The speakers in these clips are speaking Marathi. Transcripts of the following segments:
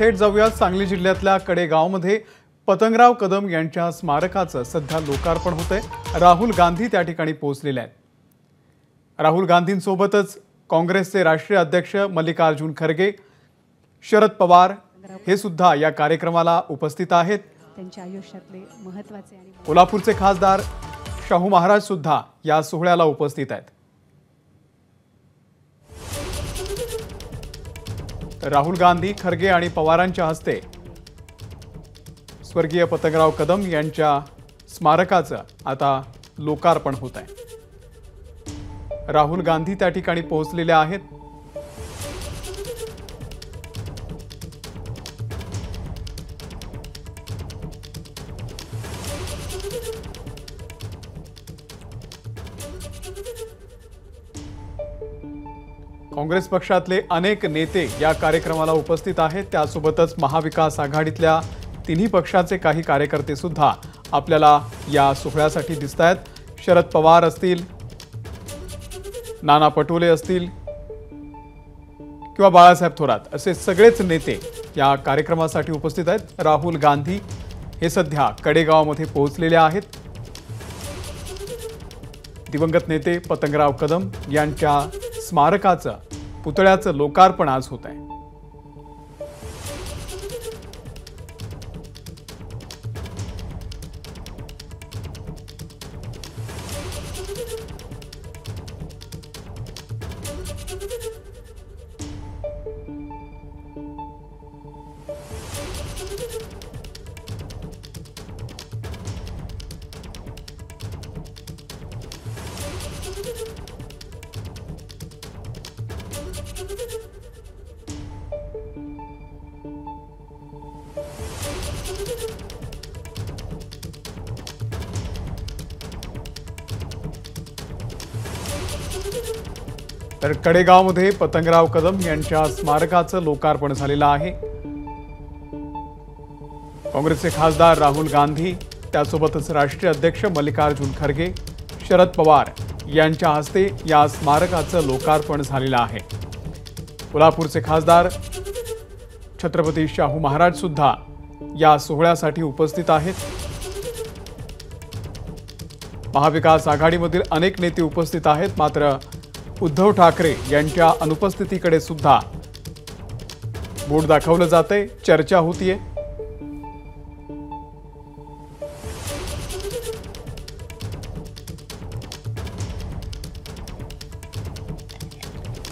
थेट जाऊया सांगली जिल्ह्यातल्या कडेगावमध्ये पतंगराव कदम यांच्या स्मारकाचं सध्या लोकार्पण होतंय। राहुल गांधी त्या ठिकाणी पोहोचलेले आहेत। राहुल गांधींसोबतच काँग्रेसचे राष्ट्रीय अध्यक्ष मल्लिकार्जुन खरगे, शरद पवार हे सुद्धा या कार्यक्रमाला उपस्थित आहेत। त्यांच्या आयुष्यातले महत्त्वाचे आणि कोल्हापूरचे खासदार शाहू महाराज सुद्धा या सोहळ्याला उपस्थित आहेत। राहुल गांधी, खरगे आणि पवारांच्या हस्ते स्वर्गीय पतंगराव कदम यांच्या स्मारकाचं आता लोकार्पण होत आहे। राहुल गांधी त्या ठिकाणी पोहोचलेले आहेत। काँग्रेस पक्षातले अनेक नेते या कार्यक्रमाला उपस्थित आहेत। त्यासोबतच महाविकास आघाडीतल्या तिन्ही पक्षाचे काही कार्यकर्ते सुद्धा आपल्याला या सोहळ्यासाठी दिसतायत। शरद पवार असतील, नाना पटोले असतील किंवा बाळासाहेब थोरात असे सगळेच नेते या कार्यक्रमासाठी उपस्थित आहेत। राहुल गांधी हे सध्या कडेगावमध्ये पोहोचलेले आहेत। दिवंगत नेते पतंगराव कदम यांच्या स्मारकाचं पुतळ्याचं लोकार्पण आज होत आहे। तर कडेगावमध्ये पतंगराव कदम यांच्या स्मारकाचं लोकार्पण झालेलं आहे। काँग्रेसचे खासदार राहुल गांधी, त्यासोबतच राष्ट्रीय अध्यक्ष मल्लिकार्जुन खरगे, शरद पवार यांच्या हस्ते या स्मारकाचं लोकार्पण झालेलं आहे। कोल्हापूरचे खासदार छत्रपती शाहू महाराज सुद्धा या सोहळ्यासाठी उपस्थित आहेत। महाविकास आघाडीमधील अनेक नेते उपस्थित आहेत। मात्र उद्धव ठाकरे यांच्या अनुपस्थितीकडे सुद्धा बोट दाखवलं जातंय, चर्चा होतीये।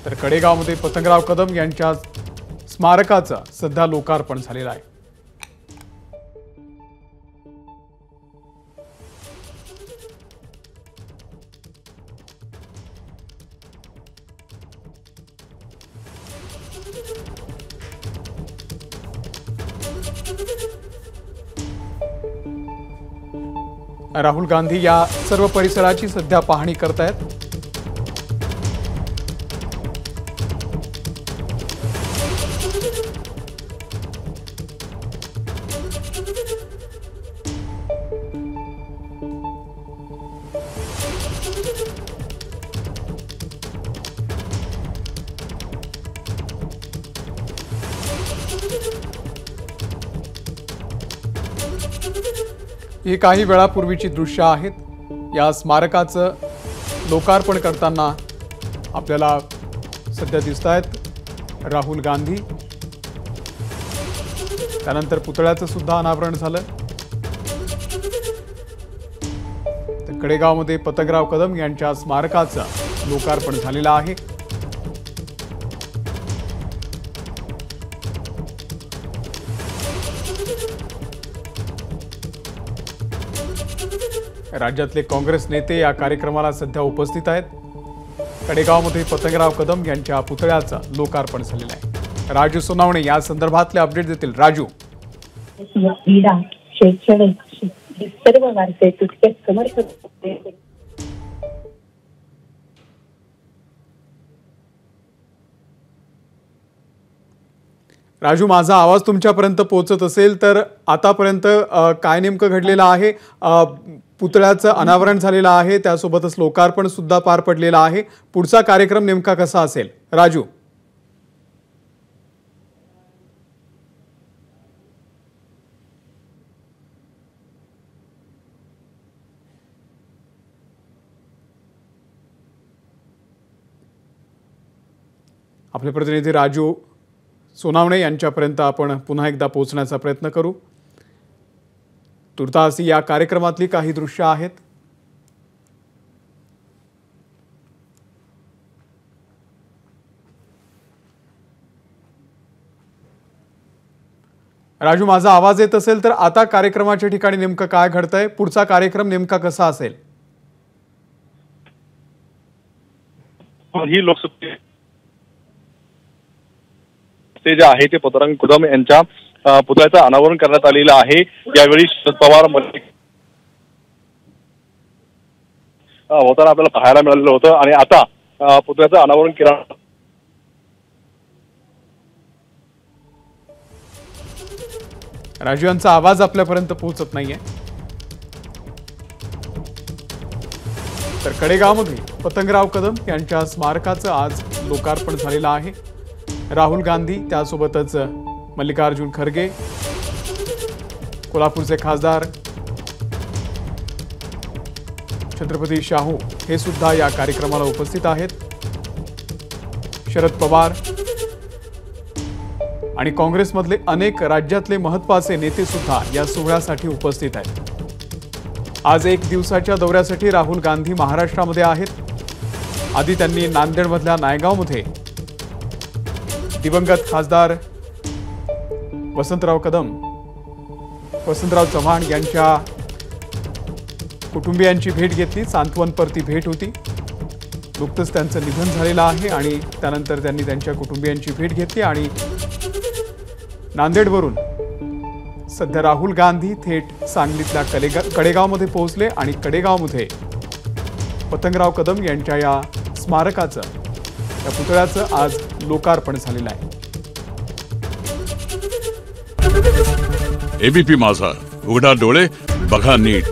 तर कडेगावमध्ये पतंगराव कदम यांच्या स्मारकाचं सध्या लोकार्पण झालेलं आहे। राहुल गांधी या सर्व परिसराची सध्या पाहणी करतायत। ही काही वेळापूर्वीची दृश्य आहेत। या स्मारकाचं लोकार्पण करताना आपल्याला सध्या दिसतायत राहुल गांधी। त्यानंतर पुतळ्याचं सुद्धा अनावरण झालं। तर कडेगावमध्ये पतंगराव कदम यांच्या स्मारकाचं लोकार्पण झालेलं आहे। राज्यातले काँग्रेस नेते या कार्यक्रमाला सध्या उपस्थित आहेत। कडेगावमध्ये पतंगराव कदम यांच्या पुतळ्याचं लोकार्पण झालेलं आहे। राजू सोनावणे या संदर्भातले अपडेट देतील। राजू, शैक्षणिक सर्व वारसे तितकेच समर्पित। राजू, माझा आवाज तुमच्यापर्यंत पोहोचत असेल तर आतापर्यंत काय नेमकं घडलेलं आहे? पुतळ्याचं अनावरण झालेलं आहे, त्यासोबतच लोकार्पण सुद्धा पार पडलेलं आहे। पुढचा कार्यक्रम नेमका कसा असेल राजू? आपले प्रतिनिधी राजू सोनावणे यांच्यापर्यंत आपण पुन्हा एकदा पोहोचण्याचा प्रयत्न करू। तुर्तास या कार्यक्रमातली काही दृश्य आहेत। राजू, माझा आवाज येत असेल तर आता कार्यक्रमाच्या ठिकाणी नेमकं काय घडतंय, पुढचा कार्यक्रम नेमका कसा असेल? ही लोकसभा जे आहे ते पतंग कदम यांच्या पुतळ्याचं अनावरण करण्यात आलेलं आहे। यावेळी शरद पवार होताना आपल्याला पाहायला मिळालेलं होतं आणि आता पुतळ्याचं अनावरण केलं। राजू यांचा आवाज आपल्यापर्यंत पोहोचत नाहीये। तर कडेगावमध्ये पतंगराव कदम यांच्या स्मारकाचं आज लोकार्पण झालेलं आहे। राहुल गांधी, त्यासोबतच मल्लिकार्जुन खरगे, कोल्हापूरचे खासदार छत्रपती शाहू हे सुद्धा या कार्यक्रमाला उपस्थित आहेत। शरद पवार आणि काँग्रेसमधले अनेक राज्यातले महत्त्वाचे नेते सुद्धा या सोहळ्यासाठी उपस्थित आहेत। आज एक दिवसाच्या दौऱ्यासाठी राहुल गांधी महाराष्ट्रामध्ये आहेत। आधी त्यांनी नांदेडमधल्या नायगावमध्ये दिवंगत खासदार वसंतराव चव्हाण यांच्या कुटुंबियांची भेट घेतली। सांत्वनपर ती भेट होती। नुकतंच त्यांचं निधन झालेलं आहे आणि त्यानंतर त्यांनी त्यांच्या कुटुंबियांची भेट घेतली आणि नांदेडवरून सध्या राहुल गांधी थेट सांगलीतल्या कडेगावमध्ये पोहोचले आणि कडेगावमध्ये पतंगराव कदम यांच्या या स्मारकाचं, या पुतळ्याचं आज लोकार्पण झालेलं आहे। एबीपी माझा, उघडा डोळे बघा नीट।